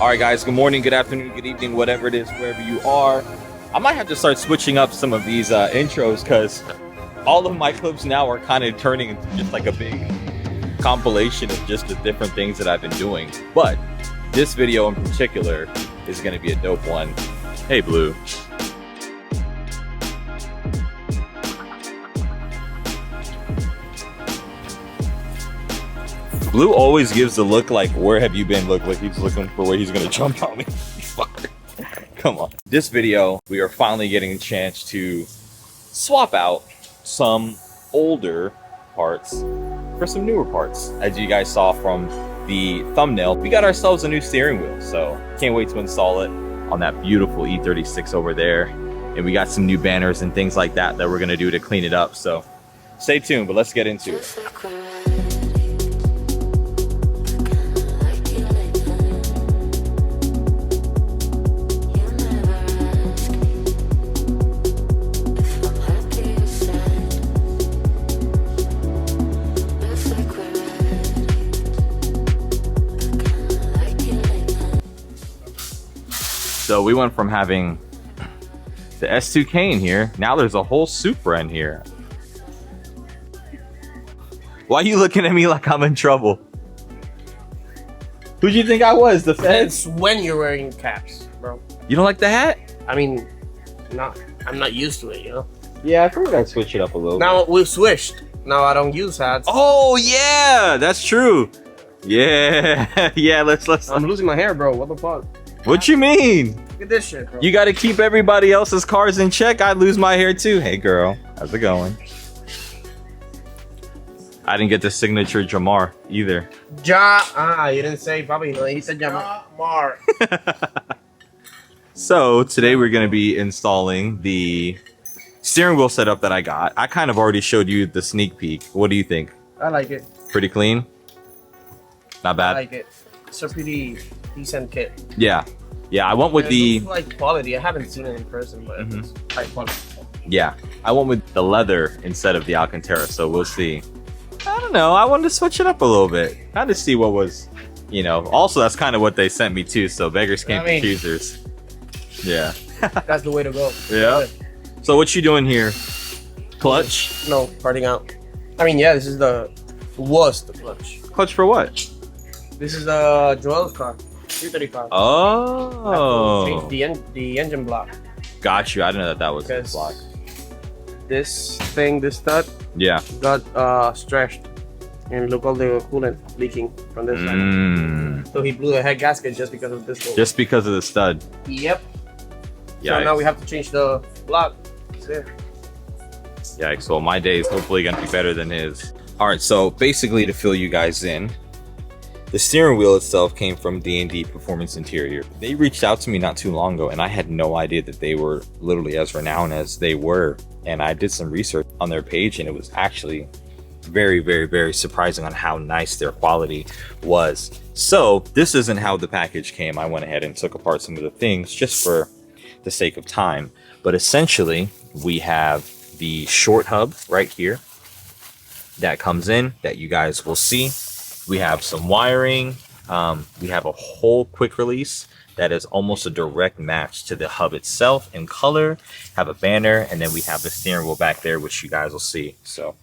All right, guys, good morning, good afternoon, good evening, whatever it is, wherever you are. I might have to start switching up some of these intros because all of my clips now are kind of turning into just like a big compilation of just the different things that I've been doing. But this video in particular is going to be a dope one. Hey, Blue. Blue always gives the look like, where have you been? Look like he's looking for where he's gonna jump on me. Come on. This video, we are finally getting a chance to swap out some older parts for some newer parts. As you guys saw from the thumbnail, we got ourselves a new steering wheel. So can't wait to install it on that beautiful E36 over there. And we got some new banners and things like that that we're gonna do to clean it up. So stay tuned, but let's get into it. So we went from having the S2K in here, now there's a whole Supra in here. Why are you looking at me like I'm in trouble? Who do you think I was, the feds? It's when you're wearing caps, bro. You don't like the hat? I mean, I'm not used to it, you know? Yeah, I think I'd switch it up a little bit. Now we've switched. Now I don't use hats. Oh yeah, that's true. Yeah, yeah, let's. I'm losing my hair, bro. What the fuck? What you mean? Look at this shit, bro. You gotta keep everybody else's cars in check. I'd lose my hair too. Hey girl, how's it going? I didn't get the signature Jamar either. You didn't say Bobby. No, he said Jamar. So today we're gonna be installing the steering wheel setup that I got. I kind of already showed you the sneak peek. What do you think? I like it. Pretty clean? Not bad? I like it. It's a pretty decent kit. Yeah. Yeah, I went with the... It looks like quality. I haven't seen it in person, but it's high quality. Yeah, I went with the leather instead of the Alcantara, so we'll see. I don't know, I wanted to switch it up a little bit. Kind of see what was, you know. Also, that's kind of what they sent me too, so beggars can't be choosers. Yeah. That's the way to go. Yeah. So what you doing here? Clutch? No, parting out. I mean, yeah, this is the clutch. Clutch for what? This is the Joel's car, E35. Oh. Change the engine block. Got you. I didn't know that was the block. This stud, yeah, got stretched, and look all the coolant leaking from this side. So he blew the head gasket just because of this. Just because of the stud. Yep. Yikes. So now we have to change the block. It's there. Yikes. Well, my day is hopefully gonna be better than his. All right. So basically, to fill you guys in, the steering wheel itself came from D&D Performance Interior. They reached out to me not too long ago, and I had no idea that they were literally as renowned as they were. And I did some research on their page, and it was actually very, very, very surprising on how nice their quality was. So this isn't how the package came. I went ahead and took apart some of the things just for the sake of time. But essentially, we have the short hub right here that comes in that you guys will see. We have some wiring. We have a whole quick release that is almost a direct match to the hub itself in color. Have a banner, and then we have the steering wheel back there, which you guys will see. So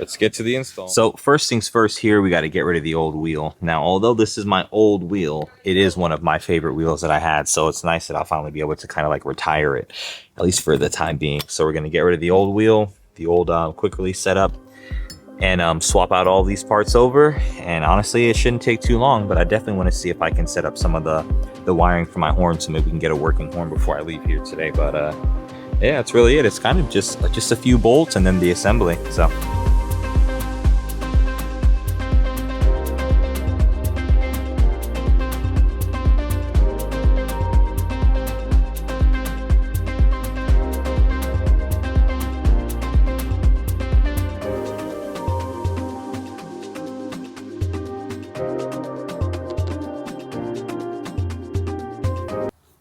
let's get to the install. So first things first here, we got to get rid of the old wheel. Now, although this is my old wheel, it is one of my favorite wheels that I had. So it's nice that I'll finally be able to kind of like retire it, at least for the time being. So we're going to get rid of the old wheel, the old quick release setup, and swap out all these parts over. And honestly, it shouldn't take too long, but I definitely want to see if I can set up some of the wiring for my horn, so maybe we can get a working horn before I leave here today. But yeah, that's really it. It's kind of just a few bolts and then the assembly. So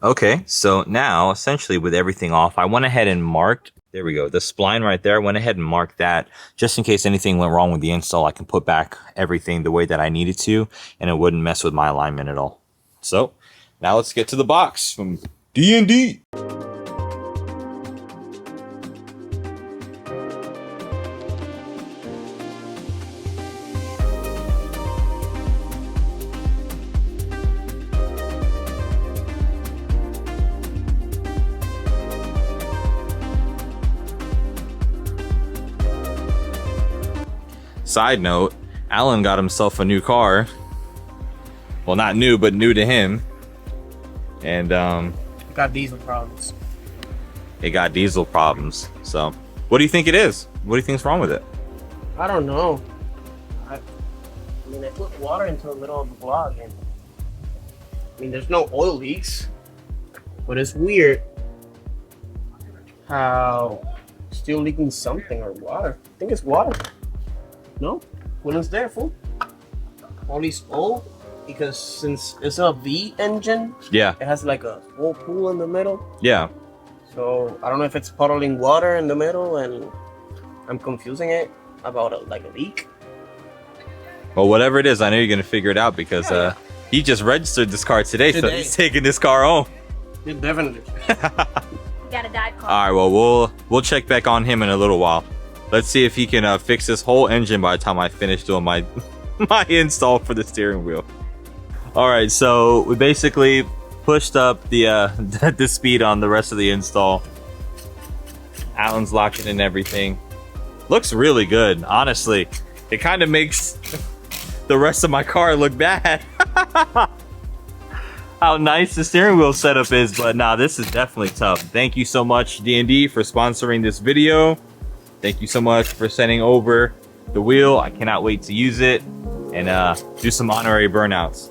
okay, so now essentially with everything off, I went ahead and marked, there we go, the spline right there. I went ahead and marked that just in case anything went wrong with the install. I can put back everything the way that I needed to, and it wouldn't mess with my alignment at all. So Now let's get to the box from D&D. Side note, Alan got himself a new car. Well, not new, but new to him. And Got diesel problems. it got diesel problems. So, what do you think it is? What do you think's wrong with it? I don't know. I mean, I put water into the middle of the vlog, and I mean, there's no oil leaks, but it's weird how it's still leaking something or water. I think it's water. No, coolant there, fool. All these oil, because since it's a V engine, Yeah, it has like a whirlpool in the middle. yeah. So I don't know if it's puddling water in the middle, and I'm confusing it about like a leak. Well, whatever it is, I know you're gonna figure it out because he just registered this car today, so he's taking this car home. It definitely. Got a dive car. All right, well, we'll check back on him in a little while. Let's see if he can fix this whole engine by the time I finish doing my my install for the steering wheel. All right, so we basically pushed up the the speed on the rest of the install. Alan's locking in everything. Looks really good, honestly. It kind of makes the rest of my car look bad. How nice the steering wheel setup is, but nah, this is definitely tough. Thank you so much, D&D, for sponsoring this video. Thank you so much for sending over the wheel. I cannot wait to use it and do some honorary burnouts.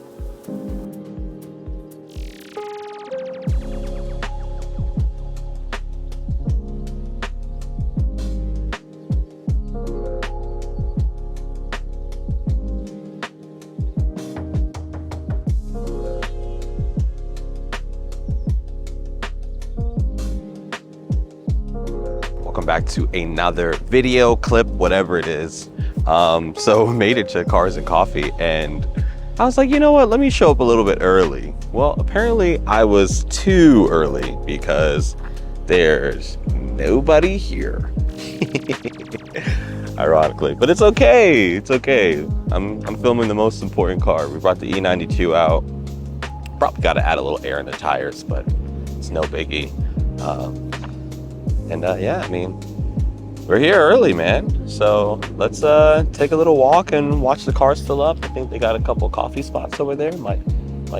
Welcome back to another video clip, whatever it is. So we made it to Cars and Coffee, and I was like, you know what, let me show up a little bit early. Well, apparently I was too early because there's nobody here. Ironically, but it's okay. It's okay. I'm filming the most important car. We brought the E92 out. Probably got to add a little air in the tires, but it's no biggie. Yeah, I mean, we're here early, man. So let's take a little walk and watch the cars fill up. I think they got a couple coffee spots over there. Might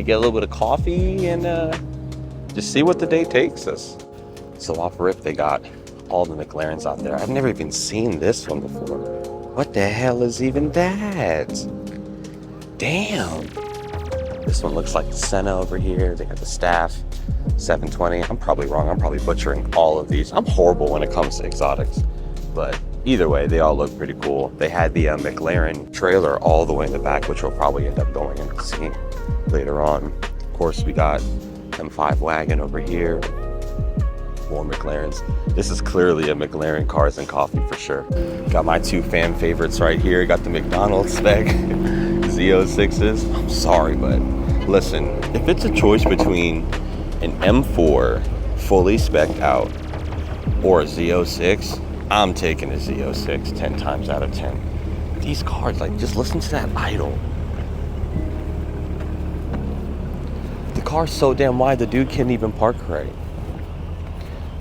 get a little bit of coffee and just see what the day takes us. So off rip, they got all the McLarens out there. I've never even seen this one before. What the hell is even that? Damn. This one looks like the Senna over here. They got the Staff 720. I'm probably wrong. I'm probably butchering all of these. I'm horrible when it comes to exotics. But either way, they all look pretty cool. They had the McLaren trailer all the way in the back, which we'll probably end up going and seeing later on. Of course, we got M5 wagon over here. More McLarens. This is clearly a McLaren Cars and Coffee for sure. Got my two fan favorites right here. Got the McDonald's spec Z06s. I'm sorry, but listen, if it's a choice between an M4 fully spec'd out or a Z06, I'm taking a Z06 10 times out of 10. These cars, like, just listen to that idle. The car's so damn wide, the dude can't even park right.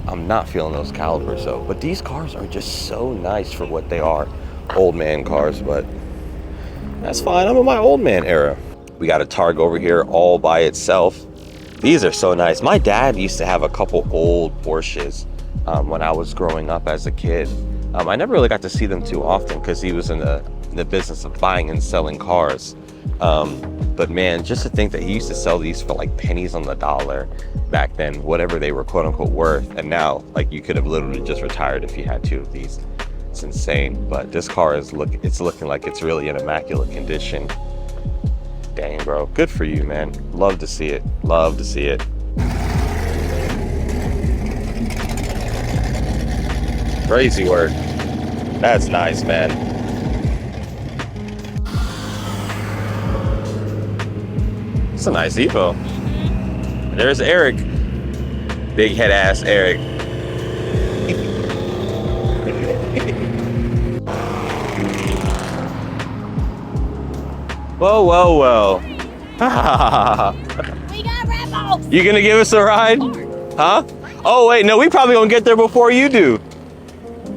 I'm not feeling those calipers though, but these cars are just so nice for what they are. Old man cars, but that's fine. I'm in my old man era. We got a Targa over here all by itself. These are so nice. My dad used to have a couple old Porsches when I was growing up as a kid. I never really got to see them too often because he was in the business of buying and selling cars. But man, just to think that he used to sell these for like pennies on the dollar back then, whatever they were quote unquote worth. And now, like, you could have literally just retired if you had two of these. It's insane. But this car is looking like it's really in immaculate condition. Dang, bro. Good for you, man. Love to see it. Love to see it. Crazy work. That's nice, man. It's a nice Evo. There's Eric. Big head ass Eric. Whoa, whoa, whoa. We got Rambo. You gonna give us a ride? Huh? Oh wait, no, we probably gonna get there before you do.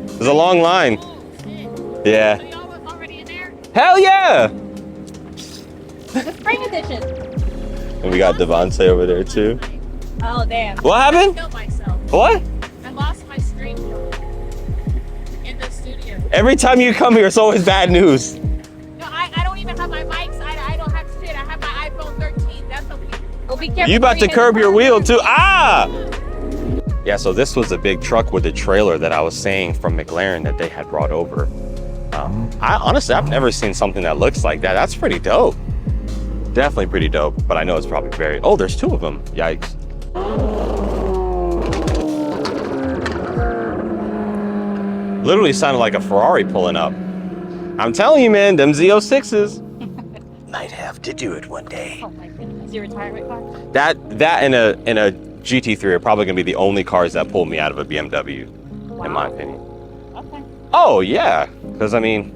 There's a long line. Yeah. So y'all was already in there? Hell yeah! The spring edition. And we got Devontae over there too. Oh, damn. What I happened? killed myself. What? I lost my screen in the studio. Every time you come here, it's always bad news. No, I don't even have my mics. I don't have shit. I have my iPhone 13. That's okay. Well, be careful. You about to before curb hit your the wheel car. too. Ah! Yeah, so this was a big truck with a trailer that I was saying from McLaren that they had brought over. I've never seen something that looks like that. That's pretty dope. Definitely pretty dope, but I know it's probably very... Oh, there's two of them. Yikes. Literally sounded like a Ferrari pulling up. I'm telling you, man, them Z06s might have to do it one day. Oh my goodness. Your retirement car? That and a GT3 are probably gonna be the only cars that pull me out of a BMW, in my opinion. Okay. Oh yeah, because I mean,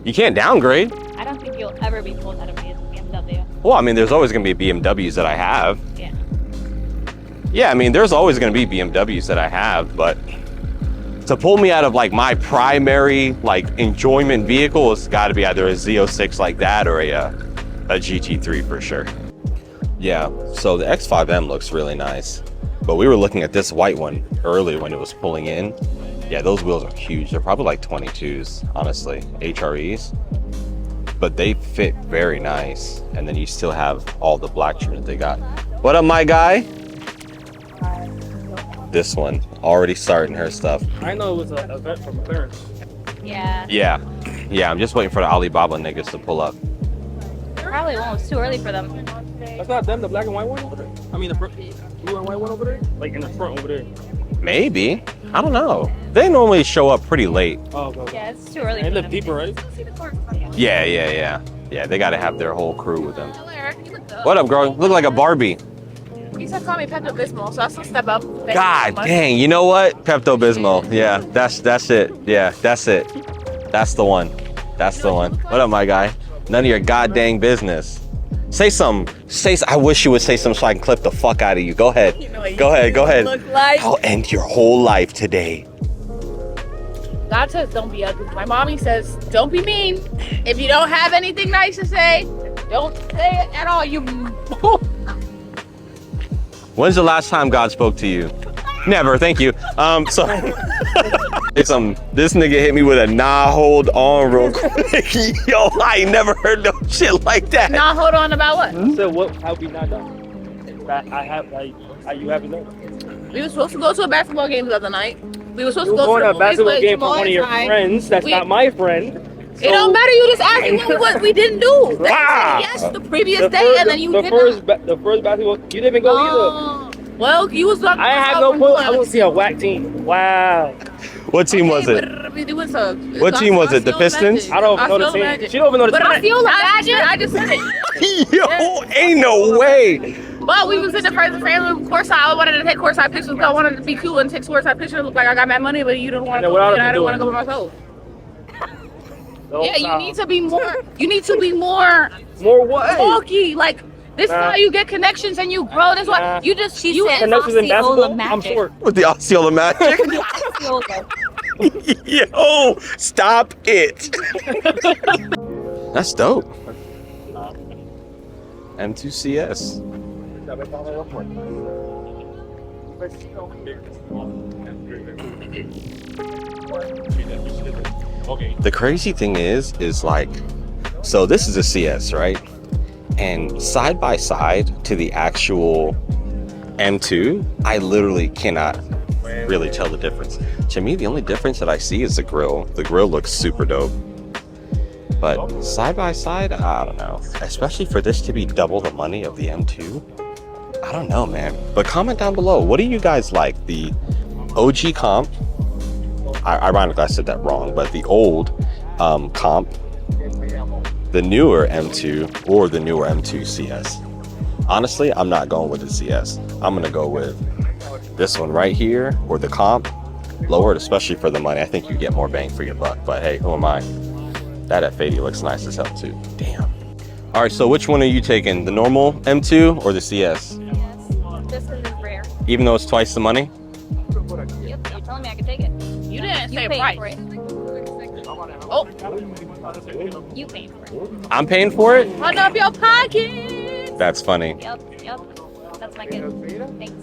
you can't downgrade. I don't think you'll ever be pulled out of a BMW. Well, I mean, there's always gonna be BMWs that I have. Yeah. Yeah, I mean, there's always gonna be BMWs that I have, but to pull me out of like my primary like enjoyment vehicle, it's got to be either a Z06 like that or a GT3 for sure. Yeah, so the X5M looks really nice, but we were looking at this white one earlier when it was pulling in. Yeah, those wheels are huge. They're probably like 22s, honestly, HREs, but they fit very nice. And then you still have all the black trim that they got. What up, my guy? This one already starting her stuff. I know it was an event from McLaren. Yeah. Yeah, I'm just waiting for the Alibaba niggas to pull up. Probably won't. It's too early for them. That's not them, the black and white one over there? I mean, the blue and white one over there? Like in the front over there. Maybe, I don't know. They normally show up pretty late. Oh, okay. Yeah, it's too early They for look them. deeper, right? Yeah, they gotta have their whole crew with them. Hello, Eric. You look good. What up, girl? Look like a Barbie. You said call me Pepto-Bismol, so I still step up. Thank you God so much. dang, you know what? Pepto-Bismol. Yeah, that's it. Yeah, that's it. That's the one. That's the one. What up, my guy? None of your goddamn business. Say something. I wish you would say something so I can clip the fuck out of you. Go ahead. Go ahead. Look like. I'll end your whole life today. God says don't be ugly. My mommy says don't be mean. If you don't have anything nice to say, don't say it at all. You. When's the last time God spoke to you? Never, thank you. So this nigga hit me with a nah, hold on real quick. Yo, I ain't never heard no shit like that. Nah, hold on about what? So what? How we not done? You haven't done? We were supposed to go to a basketball game the other night. We were supposed You to go going to to a the basketball movies, game but for one of your Jamal and I- friends. That's we- not my friend. It don't matter. You just asked me what we didn't do. They Ah! said yes the previous day, and then you did not. The first basketball, you didn't even go either. Oh, well, you was not. I have no clue. I want to see a whack team. Wow. What team was it? What team was it? The Pistons? I don't know the team. She don't even know the But team. I feel imagine. I just said it. Yo, ain't no way. But we was in the first family courtside. I wanted to take courtside pictures. I wanted to be cool and take courtside pictures. Look like I got mad money, but you don't want to And go. what I I didn't want to doing? go by myself. No, Yeah, nah. you need to be more. You need to be more More what? bulky. Like this is Nah. how you get connections and you grow. That's why Nah. you just She you said- Connections in basketball? I'm Magic. short. With the Osceola magic. Yo, stop it. That's dope. M2CS. The crazy thing is like, so this is a CS, right? And side by side to the actual M2, I literally cannot really tell the difference. To me, the only difference that I see is the grill. The grill looks super dope. But side by side, I don't know. Especially for this to be double the money of the M2. I don't know, man. But comment down below. What do you guys like? The OG comp? Ironically, I said that wrong. But the old comp, the newer M2, or the newer M2 CS? Honestly, I'm not going with the CS. I'm gonna go with this one right here, or the comp. Lowered, especially for the money. I think you get more bang for your buck. But hey, who am I? That F80 looks nice as hell too. Damn. All right, so which one are you taking? The normal M2 or the CS? This one is rare. Even though it's twice the money? Yep, you're telling me I can take it. You didn't You say paid price. for it. Oh, You paid for it. I'm paying for it? run up your pocket. That's funny. Yep. That's my good. Thanks.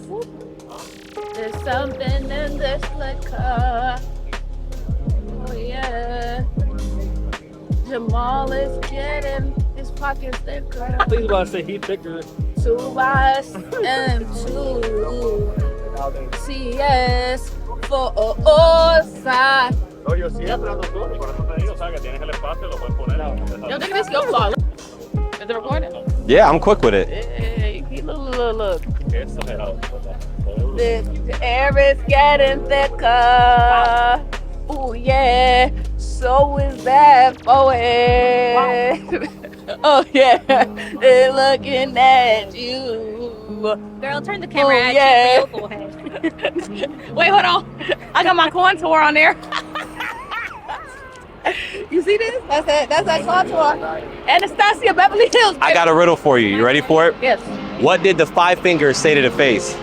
There's something in this liquor. Oh yeah. Jamal is getting his pockets thicker. Please about to say he thicker. 2 us and 2 CS for side. No, yo siempre ando solo, por eso te digo, o sea, que tienes el espacio, lo puedes poner. Yo think this is your fault. Is it recording? Yeah, I'm quick with it. Hey, look. Eso era. The air is getting thicker. Ooh yeah, so is that poet. Oh yeah, they're looking at you. Girl, turn the camera Oh, at yeah. you. Go ahead. Wait, hold on. I got my contour on there. You see this? That's that contour. Anastasia Beverly Hills. I got a riddle for you. You ready for it? Yes. What did the 5 fingers say to the face?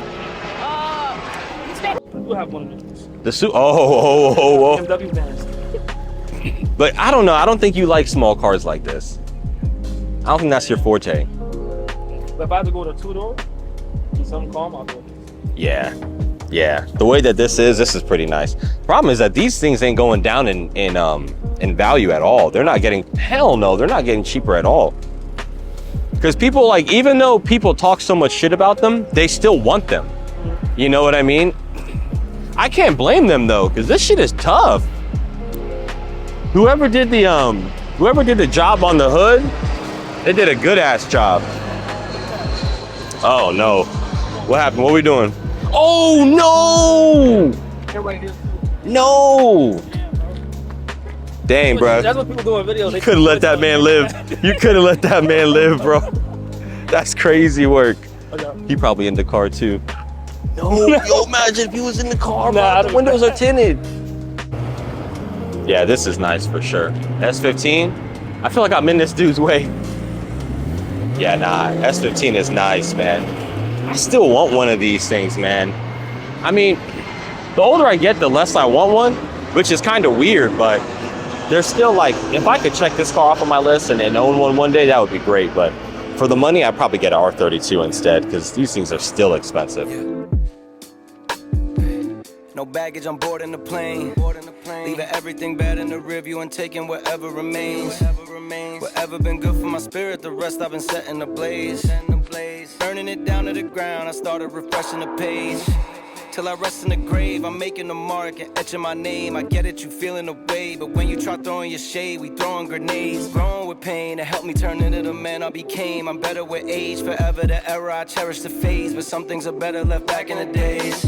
You have one of these. The suit. Oh. BMW vans. But I don't know. I don't think you like small cars like this. I don't think that's your forte. But if I had to go to 2-door, something calm, I'll go. Yeah. The way that this is pretty nice. Problem is that these things ain't going down in value at all. They're not getting, hell no, they're not getting cheaper at all. Because people, like, even though people talk so much shit about them, they still want them. You know what I mean? I can't blame them though, because this shit is tough. Whoever did the job on the hood, they did a good ass job. Oh no. What happened? What are we doing? Oh no! No! Dang, bro. That's what people do in videos. You couldn't let that man live. You couldn't let that man live, bro. That's crazy work. He probably in the car too. No, yo, imagine if he was in the car, bro. Nah, The windows are tinted. Yeah, this is nice for sure. S15, I feel like I'm in this dude's way. Yeah, nah, S15 is nice, man. I still want one of these things, man. I mean, the older I get, the less I want one, which is kind of weird, but there's still like, if I could check this car off on my list and own one day, that would be great. But for the money, I'd probably get an R32 instead, because these things are still expensive. No baggage, I'm boarding the plane. Leaving everything bad in the rearview and taking whatever remains. Whatever been good for my spirit, the rest I've been setting ablaze. Burning it down to the ground, I started refreshing the page. Till I rest in the grave, I'm making a mark and etching my name. I get it, you feeling the way, but when you try throwing your shade, we throwing grenades. Growing with pain to help me turn into the man I became. I'm better with age, forever the era, I cherish the phase, but some things are better left back in the days.